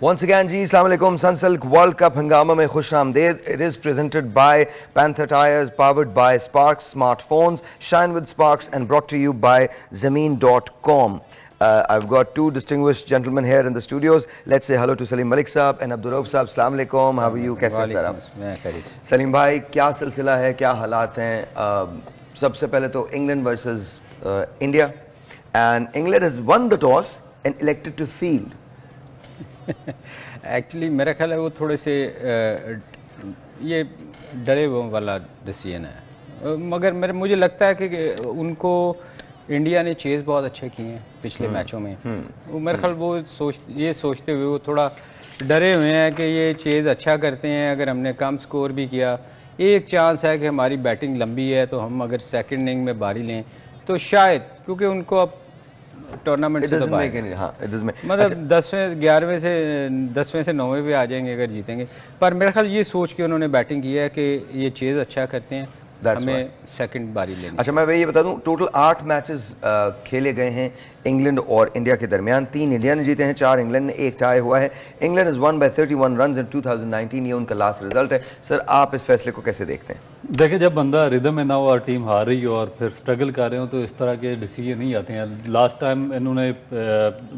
Once again, जी अस्सलाम वालेकुम। Sunsilk world cup हंगामा में खुश आमदेद। It is presented by Panther Tires, powered by Sparks smartphones, shine with Sparks, and brought to you by Zameen.com. I've got two distinguished gentlemen here in the studios. Let's say hello to Salim Malik साहब and Abdul Rauf साहब। अस्सलाम वालेकुम। How are you? कैसे हैं sir आप? मैं खैरियत से। सलीम भाई, क्या सिलसिला है, क्या हालात हैं? सबसे पहले तो England versus India, and England has won the toss and elected to field. Actually मेरा ख्याल है वो थोड़े से ये डरे वाला डिसीजन है, मगर मुझे लगता है कि उनको इंडिया ने चेज़ बहुत अच्छे किए हैं पिछले मैचों में। मेरा ख्याल वो ये सोचते हुए वो थोड़ा डरे हुए हैं कि ये चेज़ अच्छा करते हैं, अगर हमने कम स्कोर भी किया, एक चांस है कि हमारी बैटिंग लंबी है तो हम अगर सेकंड इनिंग में बारी लें तो शायद, क्योंकि उनको अब टूर्नामेंट से तो मतलब 10वें 11वें से 10वें से 9वें पे आ जाएंगे अगर जीतेंगे। पर मेरा ख्याल ये सोच के उन्होंने बैटिंग की है कि ये चेज़ अच्छा करते हैं, हमें सेकंड बारी लेनी। अच्छा, मैं ये बता दूं, टोटल 8 मैचेस खेले गए हैं इंग्लैंड और इंडिया के दरमियान। 3 इंडिया ने जीते हैं, 4 इंग्लैंड ने, 1 टाई हुआ है। England is one by 31 runs in 2019, ये उनका लास्ट रिजल्ट है। सर, आप इस फैसले को कैसे देखते हैं? देखिए, जब बंदा रिदम में ना हो और टीम हार रही हो और फिर स्ट्रगल कर रहे हो तो इस तरह के डिसीजन नहीं आते हैं। लास्ट टाइम इन्होंने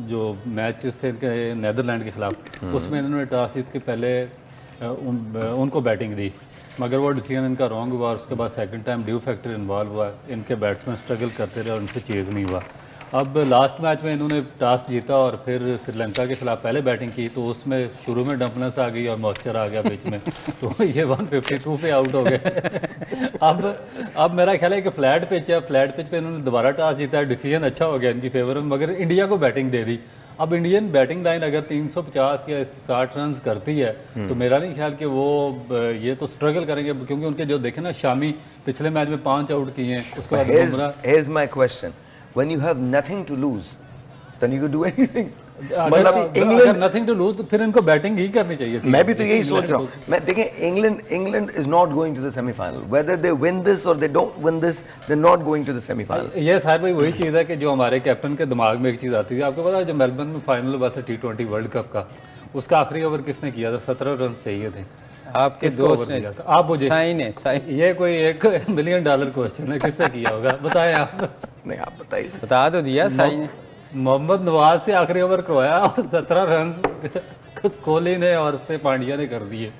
जो मैचेस थे इनके नीदरलैंड के खिलाफ, उसमें इन्होंने टॉस जीत के पहले उनको बैटिंग दी, मगर वो डिसीजन इनका रॉन्ग हुआ और उसके बाद second time due factor involve हुआ, इनके बैट्समैन स्ट्रगल करते रहे और उनसे चेज़ नहीं हुआ। अब लास्ट मैच में इन्होंने टॉस जीता और फिर श्रीलंका के खिलाफ पहले बैटिंग की, तो उसमें शुरू में डंपनेस आ गई और मॉइस्चर आ गया बीच में, तो ये 152 पे आउट हो गए। अब मेरा ख्याल है कि फ्लैट पिच है, फ्लैट पिच पे इन्होंने दोबारा टॉस जीता, डिसीजन अच्छा हो गया इनकी फेवर में, मगर इंडिया को बैटिंग दे दी। अब इंडियन बैटिंग लाइन अगर 350 या 60 रन करती है तो मेरा नहीं ख्याल कि वो ये तो स्ट्रगल करेंगे, क्योंकि उनके जो देखे ना, शामी पिछले मैच में 5 आउट किए हैं, उसके बाद Here's my question. When you have nothing to lose, then you can do anything. मतलब इंग्लैंड नथिंग टू लूज, तो फिर इनको बैटिंग ही करनी चाहिए थी। मैं भी तो यही सोच रहा हूँ। मैं देखें, England is not going to the semifinal, whether they win this और they don't win this, they not going to the semifinal. ये साहब भाई वही चीज़ है कि जो हमारे कैप्टन के दिमाग में एक चीज़ आती है। आपको पता है, जब मेलबर्न में फाइनल हुआ था T20 वर्ल्ड कप का, उसका आखिरी ओवर किसने किया था? 17 रन चाहिए थे, आपके दोस्त ने। आप मुझे ये कोई $1 मिलियन क्वेश्चन है, किसने किया होगा बताएं आप? नहीं, आप बताइए। बता दो दिया साई ने। मोहम्मद नवाज से आखिरी ओवर करवाया और 17 रन कोहली ने और उससे पांड्या ने कर दिए।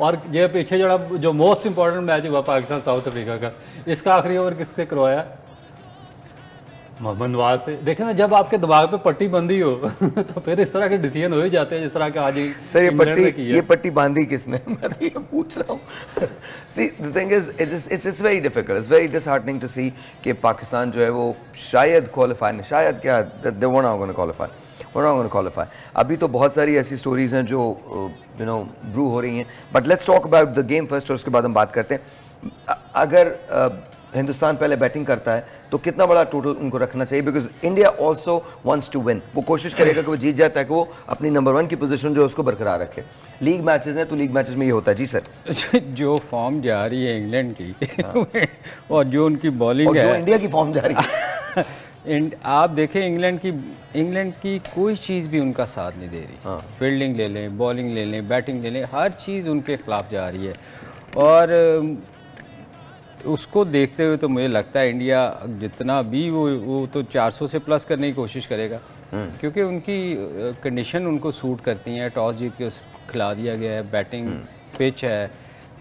और ये पीछे जो मोस्ट इंपॉर्टेंट मैच हुआ पाकिस्तान साउथ अफ्रीका का, इसका आखिरी ओवर किससे करवाया? मोहम्मद नवाज से। देखें ना, जब आपके दिमाग पे पट्टी बंदी हो तो फिर इस तरह के डिसीजन हो ही जाते हैं, जिस तरह का आज ही सर ये पट्टी बांधी किसने? मैं तो ये पूछ रहा हूँ। See, the thing is, it's very difficult, it's very disheartening to see कि पाकिस्तान जो है वो शायद क्वालिफाई नहीं, शायद क्या, they were not going to qualify। अभी तो बहुत सारी ऐसी स्टोरीज हैं जो ब्रू हो रही हैं, but let's talk about the game first और उसके बाद हम बात करते हैं। अगर हिंदुस्तान पहले बैटिंग करता है तो कितना बड़ा टोटल उनको रखना चाहिए? Because India also wants to win, वो कोशिश करेगा कि वो जीत जाए ताकि वो अपनी नंबर 1 की पोजीशन जो है उसको बरकरार रखे। लीग मैचेस हैं तो लीग मैचेस में ये होता है। जी सर, जो फॉर्म जा रही है इंग्लैंड की और जो उनकी बॉलिंग है, जो इंडिया की फॉर्म जा रही है आप देखें, इंग्लैंड की कोई चीज़ भी उनका साथ नहीं दे रही। फील्डिंग ले लें, बॉलिंग ले लें, बैटिंग ले लें, हर चीज़ उनके खिलाफ जा रही है। और उसको देखते हुए तो मुझे लगता है इंडिया जितना भी वो तो 400 से प्लस करने की कोशिश करेगा, क्योंकि उनकी कंडीशन उनको सूट करती हैं। टॉस जीत के खिला दिया गया है, बैटिंग पिच है,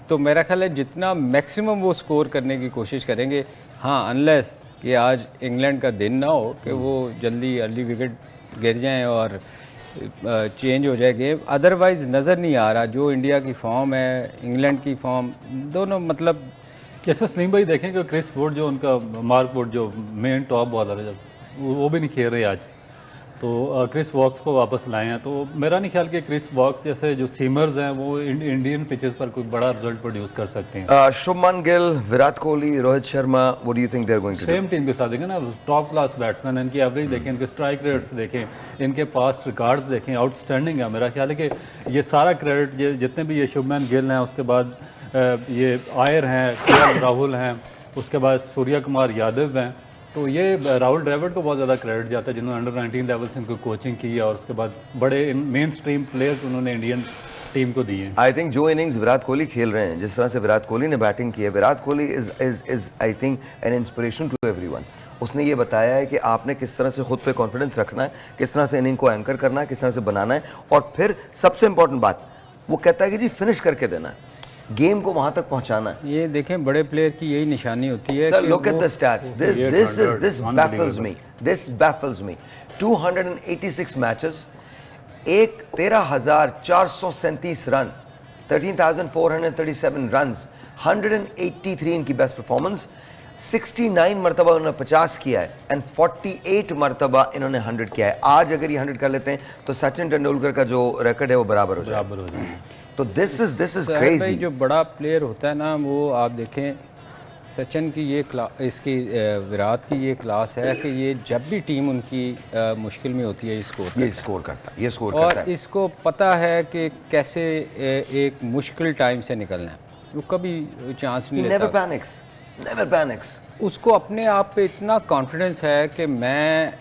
तो मेरा ख्याल है जितना मैक्सिमम वो स्कोर करने की कोशिश करेंगे। हाँ, अनलेस कि आज इंग्लैंड का दिन ना हो कि वो जल्दी अर्ली विकेट गिर जाएं और चेंज हो जाए गेम, अदरवाइज नज़र नहीं आ रहा जो इंडिया की फॉर्म है, इंग्लैंड की फॉर्म, दोनों मतलब। इसमें सलीम भाई देखें कि क्रिस वुड जो उनका मार्क वुड जो मेन टॉप बॉलर है, जब वो भी नहीं खेल रहे आज, तो क्रिस वॉक्स को वापस लाए हैं, तो मेरा नहीं ख्याल कि क्रिस वॉक्स जैसे जो सीमर्स हैं वो इंडियन पिचेस पर कोई बड़ा रिजल्ट प्रोड्यूस कर सकते हैं। Shubman Gill, Virat Kohli, Rohit Sharma, what do you think they are going to do? Same team के साथ देखें ना, टॉप क्लास बैट्समैन, इनकी एवरेज देखें, इनके स्ट्राइक रेट्स देखें, इनके पास्ट रिकॉर्ड्स देखें, आउटस्टैंडिंग है। मेरा ख्याल है कि ये सारा क्रेडिट जितने भी ये शुभमन गिल हैं, उसके बाद ये आयर हैं, KL राहुल हैं, उसके बाद सूर्य कुमार यादव हैं, तो ये राहुल द्रविड़ को बहुत ज़्यादा क्रेडिट जाता है, जिन्होंने अंडर 19 लेवल से इनको कोचिंग की और उसके बाद बड़े मेन स्ट्रीम प्लेयर्स उन्होंने इंडियन टीम को दी है। आई थिंक जो इनिंग्स विराट कोहली खेल रहे हैं, जिस तरह से विराट कोहली ने बैटिंग की है, Virat Kohli is I think an inspiration to everyone. उसने ये बताया है कि आपने किस तरह से खुद पे कॉन्फिडेंस रखना है, किस तरह से इनिंग को एंकर करना है, किस तरह से बनाना है, और फिर सबसे इंपॉर्टेंट बात वो कहता है कि जी फिनिश करके देना है, गेम को वहां तक पहुंचाना है। ये देखें बड़े प्लेयर की यही निशानी होती है। Sir look at the stats, this baffles me 286 matches, 13,437 run, 13,437 run, 183 इनकी बेस्ट परफॉर्मेंस, 69 मरतबा उन्होंने 50 किया है एंड 48 मरतबा इन्होंने 100 किया है। आज अगर ये 100 कर लेते हैं तो सचिन तेंदुलकर का जो रिकॉर्ड है वो बराबर हो जाएगा। तो दिस इज क्रेजी। जो बड़ा प्लेयर होता है ना, वो आप देखें सचिन की ये इसकी विराट की ये क्लास है कि ये जब भी टीम उनकी मुश्किल में होती है ये स्कोर करता है, और इसको पता है कि कैसे एक मुश्किल टाइम से निकलना है। वो कभी चांस नहीं लेता, नेवर पैनिक्स। उसको अपने आप पे इतना कॉन्फिडेंस है कि मैं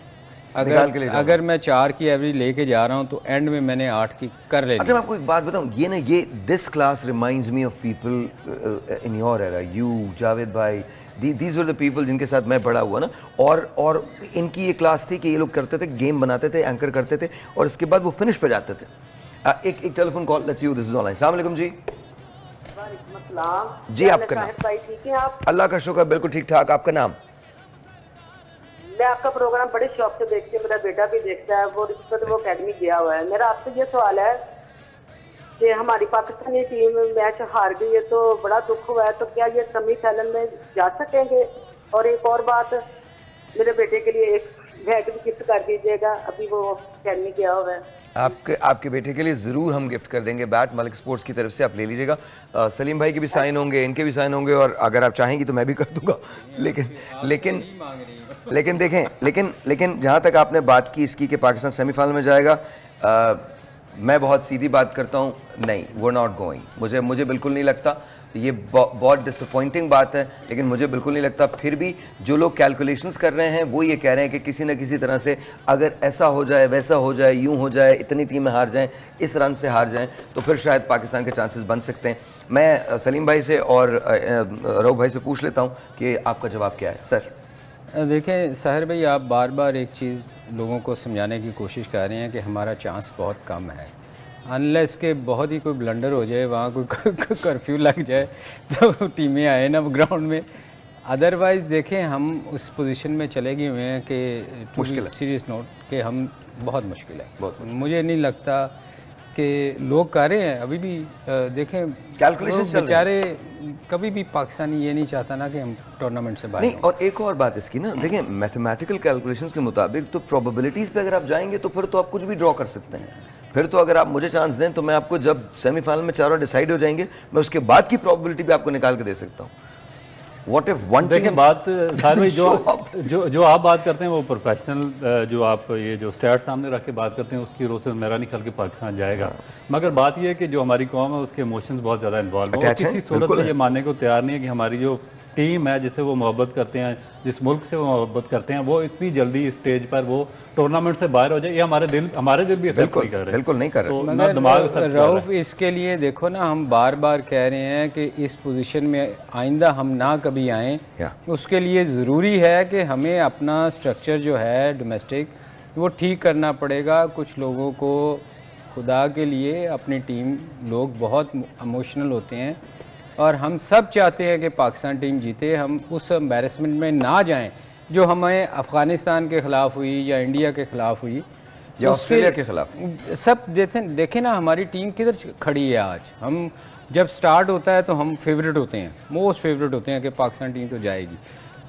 अगर मैं 4 की एवरेज लेके जा रहा हूं तो एंड में मैंने 8 की कर लेनी। अच्छा मैं आपको एक बात बताऊं, ये this class reminds me of people in your era, you Javed भाई, दीज वर द पीपल जिनके साथ मैं पढ़ा हुआ ना, और इनकी ये क्लास थी कि ये लोग करते थे, गेम बनाते थे, एंकर करते थे, और इसके बाद वो फिनिश पे जाते थे। एक telephone call, let's you, this is online. अस्सलाम वालेकुम जी। जी आपका नाम? भाई ठीक है आप? अल्लाह का शुक्र, बिल्कुल ठीक ठाक। आपका नाम? मैं आपका प्रोग्राम बड़े शौक से देखती हूँ, मेरा बेटा भी देखता है, वो वो अकेडमी गया हुआ है। मेरा आपसे ये सवाल है कि हमारी पाकिस्तानी टीम मैच हार गई है तो बड़ा दुख हुआ है, तो क्या ये सेमीफाइनल में जा सकेंगे? और एक और बात, मेरे बेटे के लिए एक बैट भी गिफ्ट कर दीजिएगा, अभी वो अकेडमी गया हुआ है। आपके बेटे के लिए जरूर हम गिफ्ट कर देंगे बैट, मलिक स्पोर्ट्स की तरफ से, आप ले लीजिएगा। सलीम भाई के भी साइन होंगे, इनके भी साइन होंगे, और अगर आप चाहेंगी तो मैं भी कर दूंगा। लेकिन देखें, जहां तक आपने बात की इसकी कि पाकिस्तान सेमीफाइनल में जाएगा, मैं बहुत सीधी बात करता हूं, नहीं, वो नॉट गोइंग। मुझे बिल्कुल नहीं लगता, ये बहुत डिसअपॉइंटिंग बात है, लेकिन मुझे बिल्कुल नहीं लगता। फिर भी जो लोग कैलकुलेशंस कर रहे हैं वो ये कह रहे हैं कि किसी न किसी तरह से अगर ऐसा हो जाए, वैसा हो जाए, यूं हो जाए, इतनी टीमें हार जाएं, इस रन से हार जाएं, तो फिर शायद पाकिस्तान के चांसेस बन सकते हैं। मैं सलीम भाई से और रऊफ भाई से पूछ लेता हूं कि आपका जवाब क्या है। सर देखें साहिर भाई, आप बार बार एक चीज़ लोगों को समझाने की कोशिश कर रहे हैं कि हमारा चांस बहुत कम है, अनलेस के बहुत ही कोई ब्लंडर हो जाए, वहाँ कोई कर्फ्यू लग जाए तो टीमें आए ना ग्राउंड में। अदरवाइज देखें हम उस पोजीशन में चले गए हुए हैं कि मुश्किल, सीरियस नोट, कि हम बहुत मुश्किल है। मुझे नहीं लगता कि लोग कर रहे हैं अभी भी। देखें कैलकुलेशन बेचारे, कभी भी पाकिस्तानी ये नहीं चाहता ना कि हम टूर्नामेंट से बाहर नहीं। और एक और बात इसकी ना, देखें मैथमेटिकल कैलकुलेशंस के मुताबिक तो प्रोबेबिलिटीज पे अगर आप जाएंगे तो फिर तो आप कुछ भी ड्रॉ कर सकते हैं। फिर तो अगर आप मुझे चांस दें तो मैं आपको, जब सेमीफाइनल में चारों डिसाइड हो जाएंगे, मैं उसके बाद की प्रोबेबिलिटी भी आपको निकाल के दे सकता हूं। What if one देखिए बात सारे भाई, जो आप बात करते हैं वो प्रोफेशनल, जो आप ये जो स्टैट सामने रख के बात करते हैं उसकी रोज से मेरा नहीं ख्याल कि पाकिस्तान जाएगा। मगर बात ये है कि जो हमारी कौम है उसके इमोशंस बहुत ज़्यादा इन्वॉल्व है, किसी सूरत में ये मानने को तैयार नहीं है कि हमारी जो टीम है जिससे वो मोहब्बत करते हैं, जिस मुल्क से वो मोहब्बत करते हैं, वो इतनी जल्दी स्टेज पर वो टूर्नामेंट से बाहर हो जाए। ये हमारे दिल भी बिल्कुल नहीं कर रहे। तो दिमाग रऊफ, इसके लिए देखो ना, हम बार बार कह रहे हैं कि इस पोजीशन में आइंदा हम ना कभी आएँ। उसके लिए ज़रूरी है कि हमें अपना स्ट्रक्चर जो है डोमेस्टिक वो ठीक करना पड़ेगा। कुछ लोगों को खुदा के लिए अपनी टीम, लोग बहुत इमोशनल होते हैं और हम सब चाहते हैं कि पाकिस्तान टीम जीते। हम उस एम्बैरेसमेंट में ना जाएं जो हमें अफगानिस्तान के खिलाफ हुई या इंडिया के खिलाफ हुई या ऑस्ट्रेलिया के खिलाफ। सब देखें ना हमारी टीम किधर खड़ी है आज। हम जब स्टार्ट होता है तो हम फेवरेट होते हैं, मोस्ट फेवरेट होते हैं कि पाकिस्तान टीम तो जाएगी।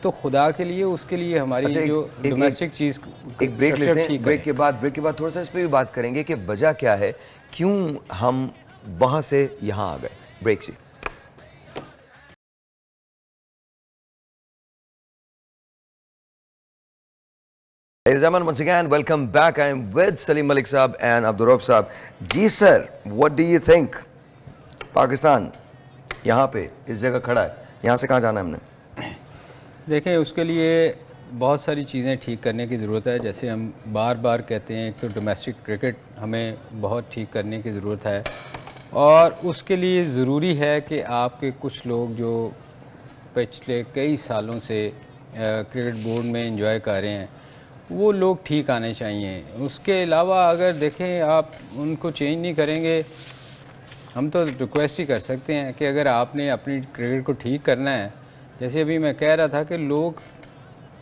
तो खुदा के लिए, उसके लिए हमारी जो डोमेस्टिक चीज़, एक ब्रेक लेते हैं। ब्रेक के बाद थोड़ा सा इस पर भी बात करेंगे कि वजह क्या है, क्यों हम वहां से यहां आ गए। ब्रेक से Ladies and gentlemen, once again, welcome back. I am with Salim Malik Saab and Abdul Rauf Saab. जी sir, what do you think? Pakistan यहाँ पे इस जगह खड़ा है, यहाँ से कहाँ जाना है हमने? देखें, उसके लिए बहुत सारी चीज़ें ठीक करने की ज़रूरत है। जैसे हम बार बार कहते हैं, एक तो डोमेस्टिक क्रिकेट हमें बहुत ठीक करने की ज़रूरत है, और उसके लिए ज़रूरी है कि आपके कुछ लोग जो पिछले कई सालों से क्रिकेट बोर्ड में एंजॉय कर रहे हैं, वो लोग ठीक आने चाहिए। उसके अलावा अगर देखें आप उनको चेंज नहीं करेंगे, हम तो रिक्वेस्ट ही कर सकते हैं कि अगर आपने अपनी क्रिकेट को ठीक करना है, जैसे अभी मैं कह रहा था कि लोग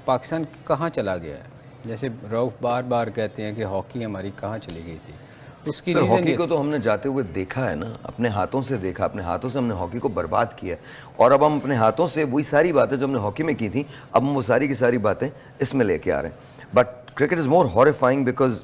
पाकिस्तान कहाँ चला गया है, जैसे रऊफ बार बार कहते हैं कि हॉकी हमारी कहाँ चली गई थी, उसकी सर हॉकी को तो हमने जाते हुए देखा है ना, अपने हाथों से देखा, अपने हाथों से हमने हॉकी को बर्बाद किया, और अब हम अपने हाथों से वही सारी बातें जो हमने हॉकी में की थी, अब हम वो सारी की सारी बातें इसमें लेके आ रहे हैं। But cricket is more horrifying because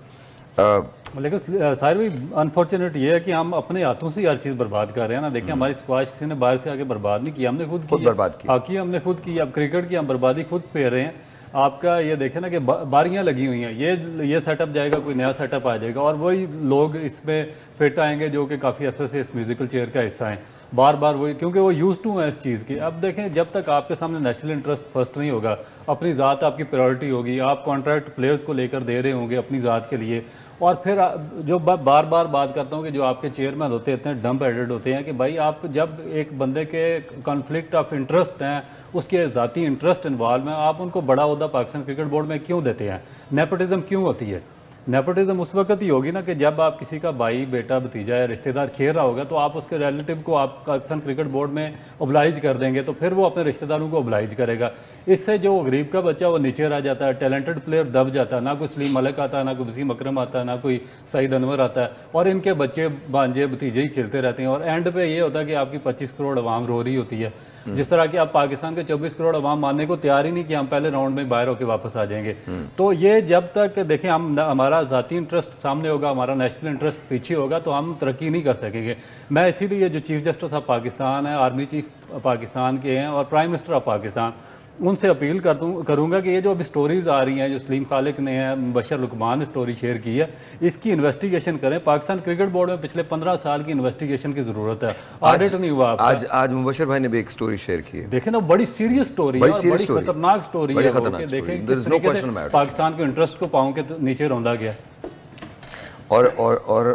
लेकिन साहिर भाई अनफॉर्चुनेट ये है कि हम अपने हाथों से हर चीज़ बर्बाद कर रहे हैं ना। देखिए हमारी स्क्वाश किसी ने बाहर से आके बर्बाद नहीं किया, हमने खुद बर्बाद की। हॉकी हमने खुद की, अब क्रिकेट की हम बर्बादी खुद पे रहे हैं। आपका ये देखें ना कि बारियां लगी हुई हैं, ये सेटअप जाएगा, कोई नया सेटअप आ जाएगा, और वही लोग इसमें फिट आएंगे जो कि काफ़ी अर्से से इस म्यूजिकल चेयर का हिस्सा हैं, बार बार वही, क्योंकि वो यूज टू है इस चीज़ की। अब देखें जब तक आपके सामने नेशनल इंटरेस्ट फर्स्ट नहीं होगा, अपनी ज़ात आपकी प्रायोरिटी होगी, आप कॉन्ट्रैक्ट प्लेयर्स को लेकर दे रहे होंगे अपनी ज़ात के लिए, और फिर जो बार बार बात करता हूँ कि जो आपके चेयरमैन होते हैं इतने डम्प हेडेड होते हैं कि भाई आप जब एक बंदे के कॉन्फ्लिक्ट ऑफ इंटरेस्ट हैं, उसके ज़ाती इंटरेस्ट इन्वॉल्व हैं, आप उनको बड़ा ओहदा पाकिस्तान क्रिकेट बोर्ड में क्यों देते हैं? नेपोटिज्म क्यों होती है? नेपोटिज्म उस वक्त ही होगी ना कि जब आप किसी का भाई, बेटा, भतीजा या रिश्तेदार खेल रहा होगा, तो आप उसके रिलेटिव को आप पाकिस्तान क्रिकेट बोर्ड में ओबलाइज कर देंगे, तो फिर वो अपने रिश्तेदारों को ओबलाइज करेगा। इससे जो गरीब का बच्चा वो नीचे रह जाता है, टैलेंटेड प्लेयर दब जाता है, ना कोई सलीम मलिक आता है, ना कोई वसीम अकरम आता है, ना कोई सईद अनवर आता है, और इनके बच्चे भांजे भतीजे ही खेलते रहते हैं, और एंड पे ये होता है कि आपकी 25 करोड़ अवाम रो रही होती है। जिस तरह की आप पाकिस्तान के 24 करोड़ अवाम मानने को तैयार ही नहीं कि हम पहले राउंड में बाहर होकर वापस आ जाएंगे। तो ये जब तक देखें हम हमारा ज़ाती इंटरेस्ट सामने होगा, हमारा नेशनल इंटरेस्ट पीछे होगा, तो हम तरक्की नहीं कर सकेंगे। मैं इसीलिए जो चीफ जस्टिस ऑफ पाकिस्तान है, आर्मी चीफ पाकिस्तान के हैं, और प्राइम मिनिस्टर ऑफ पाकिस्तान, उनसे अपील करूंगा कि ये जो अभी स्टोरीज आ रही हैं, जो सलीम खालिक ने है, मुबशर लुकमान ने स्टोरी शेयर की है, इसकी इन्वेस्टिगेशन करें। पाकिस्तान क्रिकेट बोर्ड में पिछले 15 साल की इन्वेस्टिगेशन की जरूरत है, ऑडिट नहीं हुआ। आज मुबशर भाई ने भी एक स्टोरी शेयर की है, देखें ना, बड़ी सीरियस स्टोरी है, बड़ी खतरनाक स्टोरी है। देखें किस तरीके से पाकिस्तान के इंटरेस्ट को पाँव के नीचे रौंदा गया। और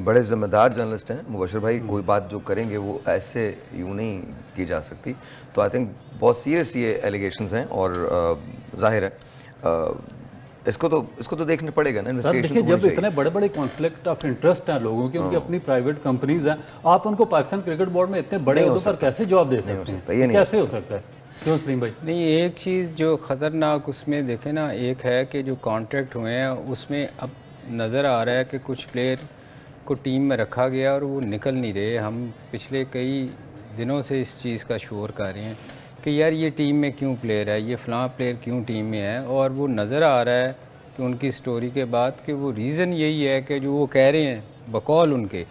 बड़े जिम्मेदार जर्नलिस्ट हैं मुबशर भाई, कोई बात जो करेंगे वो ऐसे यूं नहीं की जा सकती। तो आई थिंक बहुत सीरियस ये एलिगेशंस हैं, और जाहिर है इसको तो देखना पड़ेगा ना। सर देखिए, जब इतने बड़े बड़े कॉन्फ्लिक्ट ऑफ इंटरेस्ट हैं लोगों की, उनकी अपनी प्राइवेट कंपनीज हैं, आप उनको पाकिस्तान क्रिकेट बोर्ड में इतने बड़े ओहदे पर कैसे जवाब दे सकते हैं? कैसे हो सकता है? क्यों सलीम भाई? नहीं, एक चीज़ जो ख़तरनाक उसमें देखें ना, एक है कि जो कॉन्ट्रैक्ट हुए हैं उसमें अब नज़र आ रहा है कि कुछ प्लेयर को टीम में रखा गया और वो निकल नहीं रहे। हम पिछले कई दिनों से इस चीज़ का शोर कर रहे हैं कि यार ये टीम में क्यों प्लेयर है, ये फ़लाँ प्लेयर क्यों टीम में है, और वो नज़र आ रहा है कि उनकी स्टोरी के बाद कि वो रीज़न यही है कि जो वो कह रहे हैं बकौल उनके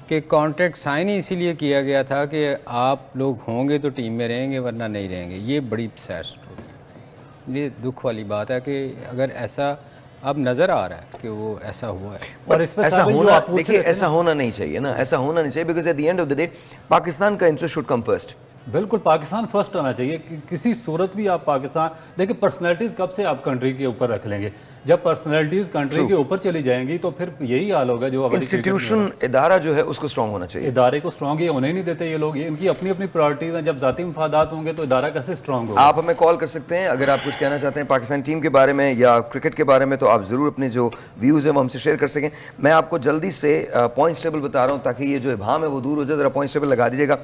कि कॉन्ट्रैक्ट साइन ही इसीलिए किया गया था कि आप लोग होंगे तो टीम में रहेंगे वरना नहीं रहेंगे। ये बड़ी सैड स्टोरी है, ये दुख वाली बात है कि अगर ऐसा अब नजर आ रहा है कि वो ऐसा हुआ है। और इस पर ऐसा होना, देखिए ऐसा होना नहीं चाहिए ना, ऐसा होना नहीं चाहिए, because at the end of the day Pakistan का इंटरेस्ट शुड कम फर्स्ट। बिल्कुल पाकिस्तान फर्स्ट आना चाहिए। किसी सूरत भी आप पाकिस्तान देखिए, पर्सनैलिटीज कब से आप कंट्री के ऊपर रख लेंगे? जब पर्सनैलिटीज कंट्री के ऊपर चली जाएंगी तो फिर यही हाल होगा। जो इंस्टीट्यूशन इदारा जो है उसको स्ट्रांग होना चाहिए। इदारे को स्ट्रांग ये होने नहीं देते ये लोग, इनकी अपनी अपनी प्रायोरिटीज हैं। जब जाती मफादात होंगे तो इदारा कैसे स्ट्रांग होगा? आप हमें कॉल कर सकते हैं अगर आप कुछ कहना चाहते हैं पाकिस्तान टीम के बारे में या क्रिकेट के बारे में, तो आप जरूर अपने जो व्यूज है वो हमसे शेयर कर सकें। मैं आपको जल्दी से पॉइंट्स टेबल बता रहा हूं ताकि ये जो इबाम है वो दूर हो जाए। जरा पॉइंट्स टेबल लगा दीजिएगा।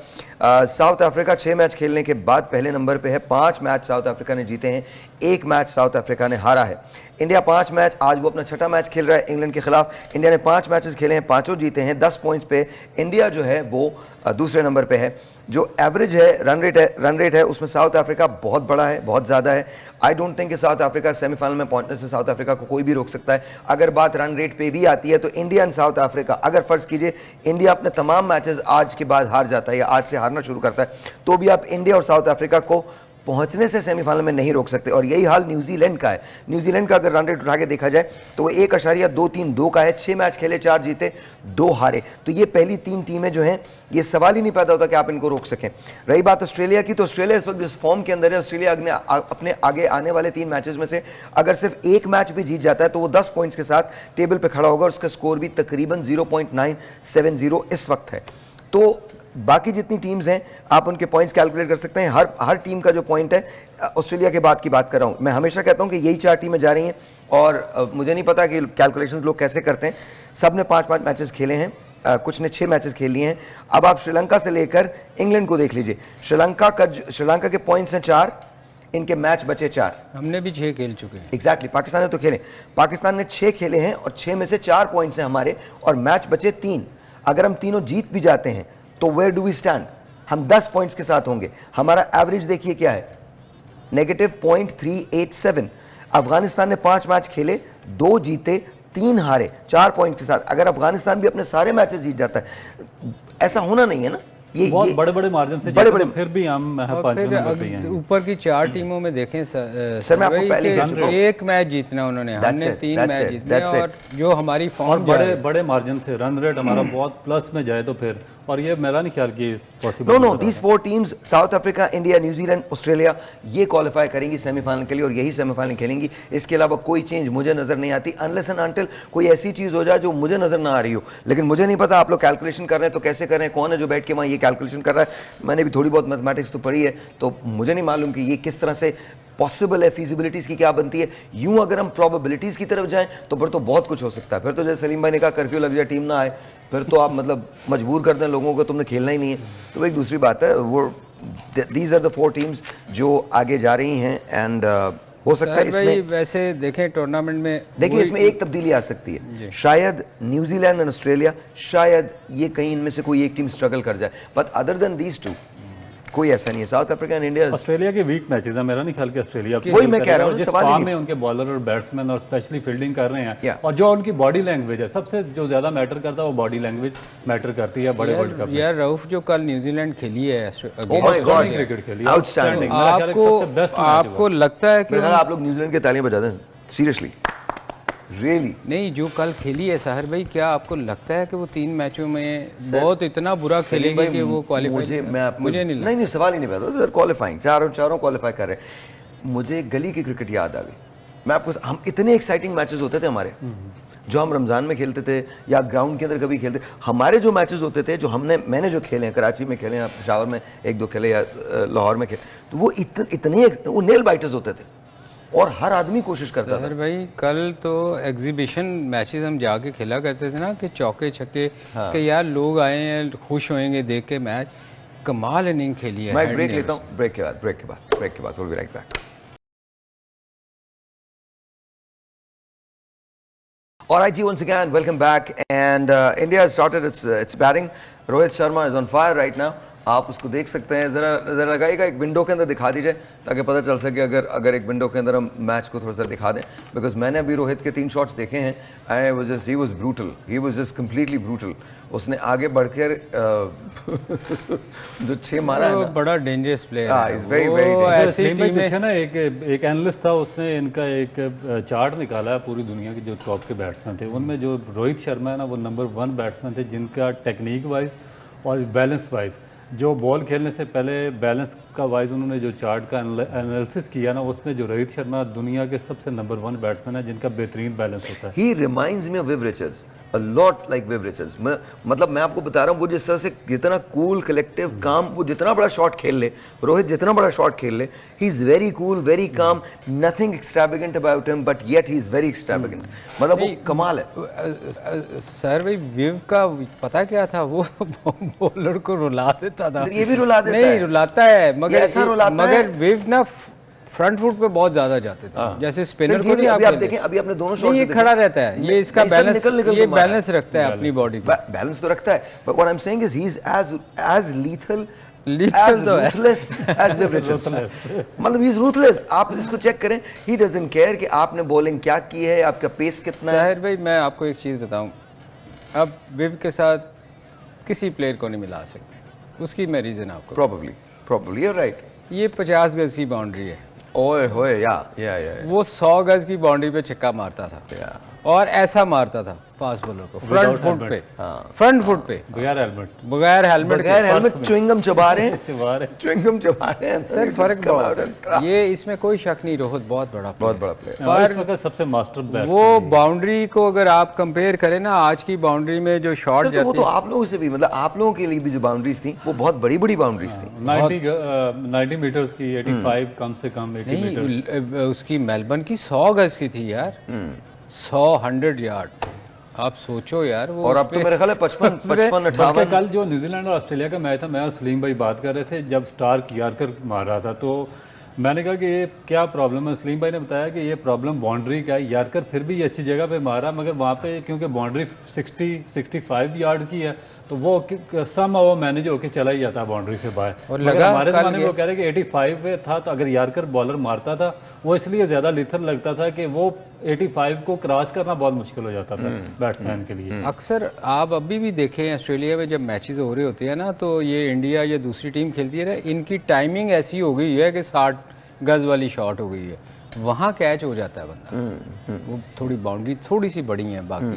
साउथ अफ्रीका 6 मैच खेलने के बाद पहले नंबर पे है, 5 मैच साउथ अफ्रीका ने जीते हैं, 1 मैच साउथ अफ्रीका ने हारा है। इंडिया 5 मैच, आज वो अपना 6ठा मैच खेल रहा है इंग्लैंड के खिलाफ। इंडिया ने 5 मैचेस खेले हैं, 5 जीते हैं, 10 पॉइंट्स पे इंडिया जो है वो दूसरे नंबर पे है। जो एवरेज है, रन रेट है उसमें साउथ अफ्रीका बहुत बड़ा है, बहुत ज्यादा है। आई डोंट थिंक कि साउथ अफ्रीका सेमीफाइनल में पहुंचने से साउथ अफ्रीका को कोई भी रोक सकता है। अगर बात रन रेट पे भी आती है तो इंडिया एंड साउथ अफ्रीका, अगर फर्ज कीजिए इंडिया अपने तमाम मैचेस आज के बाद हार जाता है या आज से हारना शुरू करता है, तो भी आप इंडिया और साउथ अफ्रीका को पहुंचने से सेमीफाइनल में नहीं रोक सकते। और यही हाल न्यूजीलैंड का है। न्यूजीलैंड का अगर रन रेट उठा के देखा जाए तो वो 1.232 का है, 6 मैच खेले, 4 जीते, 2 हारे। तो ये पहली 3 टीमें जो हैं, ये सवाल ही नहीं पैदा होता कि आप इनको रोक सकें। रही बात ऑस्ट्रेलिया की, तो ऑस्ट्रेलिया इस वक्त जिस फॉर्म के अंदर है, ऑस्ट्रेलिया अपने आगे आने वाले 3 मैचेस में से अगर सिर्फ 1 मैच भी जीत जाता है तो वो 10 पॉइंट्स के साथ टेबल पे खड़ा होगा और उसका स्कोर भी तकरीबन 0.970 इस वक्त है। तो बाकी जितनी टीम्स हैं आप उनके पॉइंट्स कैलकुलेट कर सकते हैं। हर टीम का जो पॉइंट है, ऑस्ट्रेलिया के बाद की बात कर रहा हूं मैं, हमेशा कहता हूं कि यही 4 टीमें जा रही हैं और मुझे नहीं पता कि कैलकुलेशंस लोग कैसे करते हैं। सब ने 5-5 मैचेस खेले हैं, कुछ ने 6 मैचेस खेल लिए हैं। अब आप श्रीलंका से लेकर इंग्लैंड को देख लीजिए। श्रीलंका के पॉइंट्स हैं 4, इनके मैच बचे 4। हमने भी 6 खेल चुके हैं। एग्जैक्टली, पाकिस्तान ने तो खेले, पाकिस्तान ने 6 खेले हैं और 6 में से 4 पॉइंट्स हैं हमारे और मैच बचे 3। अगर हम तीनों जीत भी जाते हैं तो वेयर डू वी स्टैंड? हम 10 पॉइंट्स के साथ होंगे। हमारा एवरेज देखिए क्या है, -0.387। अफगानिस्तान ने 5 मैच खेले, 2 जीते, 3 हारे, 4 पॉइंट के साथ। अगर अफगानिस्तान भी अपने सारे मैचेस जीत जाता है, ऐसा होना नहीं है ना, ये बहुत बड़े मार्जिन से बड़े फिर भी हम ऊपर की 4 टीमों में देखें सर, मैं आपको पहले एक मैच जीतना उन्होंने, हमने 3 मैच जीतने और जो हमारी फॉर्म बड़े मार्जिन से रन रेट हमारा बहुत प्लस में जाए तो फिर, और ये मेरा नहीं ख्याल कि possible. No, these 4 teams, South Africa, India, New Zealand, Australia, ये क्वालिफाई करेंगी सेमीफाइनल के लिए और यही सेमीफाइनल खेलेंगी। इसके अलावा कोई चेंज मुझे नजर नहीं आती, अनलेस एंड अनटिल कोई ऐसी चीज हो जाए जो मुझे नजर ना आ रही हो। लेकिन मुझे नहीं पता आप लोग कैलकुलेशन कर रहे हैं तो कैसे कर रहे हैं, कौन है जो बैठ के वहां ये कैलकुलेशन कर रहा है। मैंने भी थोड़ी बहुत मैथमेटिक्स तो पढ़ी है, तो मुझे नहीं मालूम कि ये किस तरह से पॉसिबल है, फीजिबिलिटीज की क्या बनती है। यूं अगर हम प्रोबेबिलिटीज की तरफ जाएं तो फिर तो बहुत कुछ हो सकता है। फिर तो जैसे सलीम भाई ने कहा, कर्फ्यू लग जाए, टीम ना आए, फिर तो आप मतलब मजबूर कर दें लोगों को, तुमने खेलना ही नहीं है, तो वो एक दूसरी बात है। वो दीज आर द 4 टीम्स जो आगे जा रही हैं एंड हो सकता है इसमें, वैसे देखें टूर्नामेंट में, देखिए इसमें एक तब्दीली आ सकती है। शायद न्यूजीलैंड और ऑस्ट्रेलिया, शायद ये कहीं इनमें से कोई एक टीम स्ट्रगल कर जाए, बट अदर देन दीज 2 कोई ऐसा नहीं है। South Africa and India, Australia के वीक मैचेस है, मेरा नहीं ख्याल कि ऑस्ट्रेलिया वही मैं कह रहा हूं, जिस फॉर्म में उनके बॉलर और बैट्समैन और स्पेशली फील्डिंग कर रहे हैं, और जो उनकी बॉडी लैंग्वेज है, सबसे जो ज्यादा मैटर करता है वो बॉडी लैंग्वेज मैटर करती है बड़े वर्ल्ड कप में। यार रऊफ जो कल न्यूजीलैंड खेली है, क्रिकेट खेली, आउटस्टैंडिंग। आपको लगता है कि आप लोग न्यूजीलैंड के तालियां बजा दें, सीरियसली, रियली नहीं, जो कल खेली है साहिर भाई, क्या आपको लगता है कि वो 3 मैचों में बहुत इतना बुरा खेलेंगे कि वो क्वालिफाई? मुझे नहीं, सवाल ही नहीं पैदा, क्वालिफाइंग, चारों क्वालिफाई कर रहे हैं। मुझे गली की क्रिकेट याद आ गई। मैं आपको, हम इतने एक्साइटिंग मैचेस होते थे हमारे, जो हम रमजान में खेलते थे या ग्राउंड के अंदर कभी खेलते, हमारे जो मैचेस होते थे, जो मैंने जो खेले हैं, कराची में खेले हैं, पेशावर में 1-2 खेले या लाहौर में खेले, तो वो इतने वो नेल बाइटर्स होते थे और हर आदमी कोशिश करता था। भाई कल तो एग्जीबिशन मैचेस हम जाके खेला करते थे ना, कि चौके छक्के, कि यार लोग आए हैं, खुश होंगे देख के मैच। कमाल इनिंग खेली है। मैं ब्रेक लेता हूं, ब्रेक के बाद we'll be right back. All right, once again, welcome back. And India has started its batting. Rohit Sharma is on fire right now. आप उसको देख सकते हैं, जरा लगाइएगा, एक विंडो के अंदर दिखा दीजिए ताकि पता चल सके, अगर एक विंडो के अंदर हम मैच को थोड़ा सा दिखा दें, बिकॉज मैंने अभी रोहित के 3 शॉट्स देखे हैं। He was brutal, he was just completely brutal. उसने आगे बढ़कर जो 6 मारा है ना, बड़ा डेंजरस प्लेयर है, इज वेरी वेरी। ना एक एनालिस्ट था, उसने इनका एक चार्ट निकाला है पूरी दुनिया के जो टॉप के बैट्समैन थे, उनमें जो रोहित शर्मा है ना, वो नंबर 1 बैट्समैन थे, जिनका टेक्निक वाइज और बैलेंस वाइज, जो बॉल खेलने से पहले बैलेंस का वाइज उन्होंने जो चार्ट का एनालिसिस किया ना, उसमें जो रोहित शर्मा दुनिया के सबसे नंबर 1 बैट्समैन है, जिनका बेहतरीन बैलेंस होता है। He reminds me of Viv Richards, a lot like Viv Richards. मतलब मैं आपको बता रहा हूं, वो जिस तरह से जितना कूल, कलेक्टिव, काम, वो जितना बड़ा शॉट खेल ले, रोहित जितना बड़ा शॉट खेल ले, he is very cool, very calm, nothing extravagant about him, but yet he is very extravagant. मतलब वो कमाल है। सर भाई विव का पता क्या था, वो बॉलर को रुला देता था। ये भी रुला देता है? नहीं, रुलाता है, मगर विव ना फ्रंट फुट पे बहुत ज्यादा जाते थे, जैसे स्पिनर को नहीं। आप देखें, अभी आपने दोनों शॉट, ये खड़ा रहता है, ये इसका बैलेंस, ये बैलेंस रखता है अपनी बॉडी को, बैलेंस तो रखता है, but what I am saying is he is as lethal मतलब ही इज रूथलेस। आप इसको चेक करें, ही डजंट केयर कि आपने बॉलिंग क्या की है, आपका पेस कितना है। साहिर भाई मैं आपको एक चीज बताऊं, अब विव के साथ किसी प्लेयर को नहीं मिला सकते, उसकी मैं रीजन आपको, probably you're right, ये 50 गज की बाउंड्री है, ओए होए, या वो 100 गज की बाउंड्री पे छक्का मारता था और ऐसा मारता था फास्ट बॉलर को फ्रंट फुट पे, फ्रंट फुट पे, बगैर हेलमेट, बगैर हेलमेट च्युइंगम चबा रहे हैं, च्युइंगम चबा रहे हैं। सर फर्क बहुत है, ये इसमें कोई शक नहीं, रोहित बहुत बड़ा प्लेयर। और इस वक्त सबसे मास्टर बैट्समैन वो बाउंड्री को अगर आप कंपेयर करें ना आज की बाउंड्री में जो शॉट जाते हैं, वो तो आप लोगों से भी, मतलब आप लोगों के लिए भी जो बाउंड्रीज थी वो बहुत बड़ी बड़ी बाउंड्रीज थी, 90 मीटर्स की, 85 कम से कम 80 मीटर। उसकी मेलबर्न की 100 गज की थी यार, 100 यार्ड, आप सोचो यार वो। और अब तो मेरे ख्याल है 55 58। कल जो न्यूजीलैंड और ऑस्ट्रेलिया का मैच था, मैं और सलीम भाई बात कर रहे थे जब स्टार्क यार्कर मार रहा था, तो मैंने कहा कि ये क्या प्रॉब्लम है। सलीम भाई ने बताया कि ये प्रॉब्लम बाउंड्री का है, यार्कर फिर भी ये अच्छी जगह पे मारा, मगर वहाँ पे क्योंकि बाउंड्री 60-65 यार्ड की है, तो वो सम वो मैनेज होके चला ही जाता बाउंड्री से बाहर। और लगा हमारे जमाने में वो कह रहे कि 85 पे था, तो अगर यार्कर बॉलर मारता था वो इसलिए ज्यादा लिथर लगता था कि वो 85 को क्रॉस करना बहुत मुश्किल हो जाता था बैट्समैन के लिए। अक्सर आप अभी भी देखें ऑस्ट्रेलिया में जब मैचेस हो रहे होते हैं ना, तो ये इंडिया या दूसरी टीम खेलती है, इनकी टाइमिंग ऐसी हो गई है कि 60 गज वाली शॉट हो गई है, वहां कैच हो जाता है बंदा। वो थोड़ी बाउंड्री थोड़ी सी बड़ी है, बाकी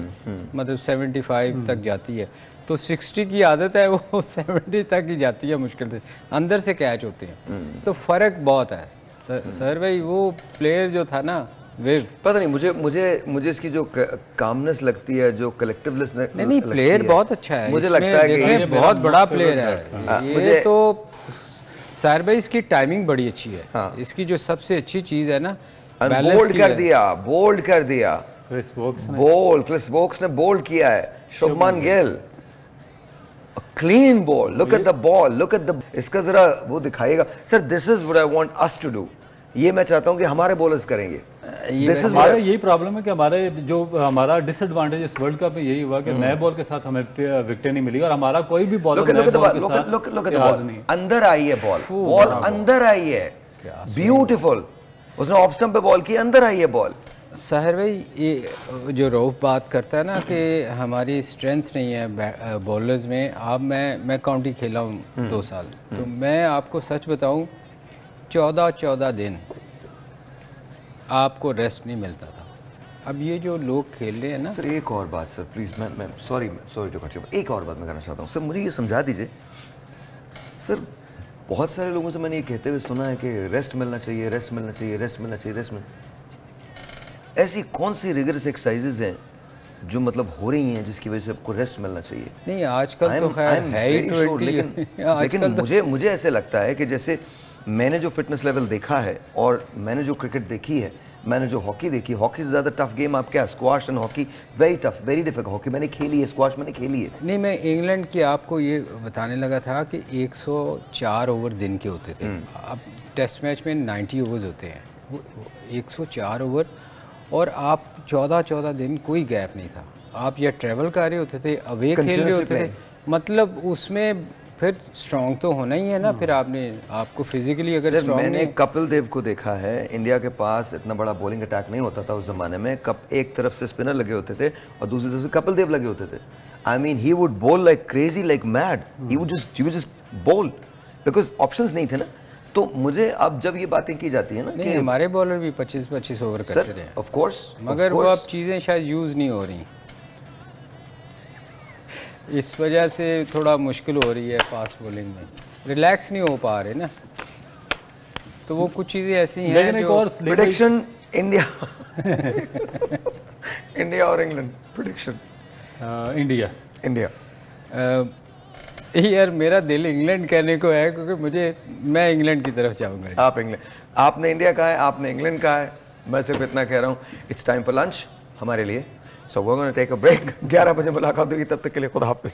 मतलब 75 तक जाती है, तो 60 की आदत है, वो 70 तक ही जाती है मुश्किल से, अंदर से कैच होते हैं, तो फर्क बहुत है। सर भाई वो प्लेयर जो था ना, वे पता नहीं, मुझे इसकी जो कामनेस लगती है, जो कलेक्टिवनेस नहीं प्लेयर बहुत अच्छा है, मुझे लगता है कि ये बहुत बड़ा प्लेयर है ये तो। साहिर भाई इसकी टाइमिंग बड़ी अच्छी है, इसकी जो सबसे अच्छी चीज है ना, बोल्ड कर दिया क्रिस वोक्स ने बोल्ड किया है, Shubman Gill clean ball, look at the ball, look at the, इसका जरा वो दिखाइएगा sir, this is what I want us to do, ये मैं चाहता हूं कि हमारे बॉलर्स करेंगे। हमारा यही प्रॉब्लम है कि हमारा डिसएडवांटेज इस वर्ल्ड कप में यही हुआ कि नए बॉल के साथ हमें विकेटें नहीं मिली, और हमारा कोई भी बॉलर अंदर आई है, बॉल अंदर आई है, ब्यूटीफुल, उसने ऑफ स्टंप पे बॉल की, अंदर आई है बॉल। साहिर भाई ये जो रऊफ बात करता है ना कि हमारी स्ट्रेंथ नहीं है बॉलर्स में, अब मैं काउंटी खेला हूँ 2 साल, तो मैं आपको सच बताऊं 14 दिन आपको रेस्ट नहीं मिलता था। अब ये जो लोग खेल रहे हैं ना सर, एक और बात सर प्लीज, मैं सॉरी टू कट यू, एक और बात मैं कहना चाहता हूँ सर, मुझे ये समझा दीजिए सर, बहुत सारे लोगों से मैंने ये कहते हुए सुना है कि रेस्ट मिलना चाहिए, रेस्ट मिलना चाहिए, रेस्ट मिलना चाहिए, रेस्ट मिलना, ऐसी कौन सी रिगरस एक्सरसाइजेज हैं जो मतलब हो रही हैं जिसकी वजह से आपको रेस्ट मिलना चाहिए? नहीं आजकल तो खैर है ही 20, लेकिन मुझे ऐसे लगता है कि जैसे मैंने जो फिटनेस लेवल देखा है और मैंने जो क्रिकेट देखी है, मैंने जो हॉकी देखी, हॉकी से ज्यादा टफ गेम आप क्या, squash and hockey very tough, very difficult, hockey मैंने खेली है, स्क्वाश मैंने खेली है। नहीं, मैं इंग्लैंड की आपको ये बताने लगा था कि 104 ओवर दिन के होते थे, अब टेस्ट मैच में 90 ओवर्स होते हैं, वो 104 ओवर, और आप 14 दिन कोई गैप नहीं था, आप या ट्रेवल कर रहे होते थे, अवे खेल रहे होते थे, मतलब उसमें फिर स्ट्रांग तो होना ही है ना, फिर आपको फिजिकली अगर मैंने कपिल देव को देखा है, इंडिया के पास इतना बड़ा बॉलिंग अटैक नहीं होता था उस जमाने में, एक तरफ से स्पिनर लगे होते थे और दूसरी तरफ से कपिल देव लगे होते थे। आई मीन ही वुड बोल like crazy, like mad, he would just बोल, बिकॉज ऑप्शंस नहीं थे ना। तो मुझे अब जब ये बातें की जाती है ना कि हमारे बॉलर भी 25 ओवर करते थे, ऑफ कोर्स, मगर वो अब चीजें शायद यूज नहीं हो रही, इस वजह से थोड़ा मुश्किल हो रही है फास्ट बॉलिंग में, रिलैक्स नहीं हो पा रहे ना, तो वो कुछ चीजें ऐसी हैं जो प्रेडिक्शन इंडिया इंडिया और इंग्लैंड, प्रेडिक्शन इंडिया यार मेरा दिल इंग्लैंड कहने को है, क्योंकि मैं इंग्लैंड की तरफ जाऊंगा। आप इंग्लैंड, आपने इंडिया कहा है, आपने इंग्लैंड कहा है, मैं सिर्फ इतना कह रहा हूं, इट्स टाइम फॉर लंच हमारे लिए, so we are gonna take a break, 11 बजे मुलाकात होगी, तब तक के लिए खुदा हाफिज।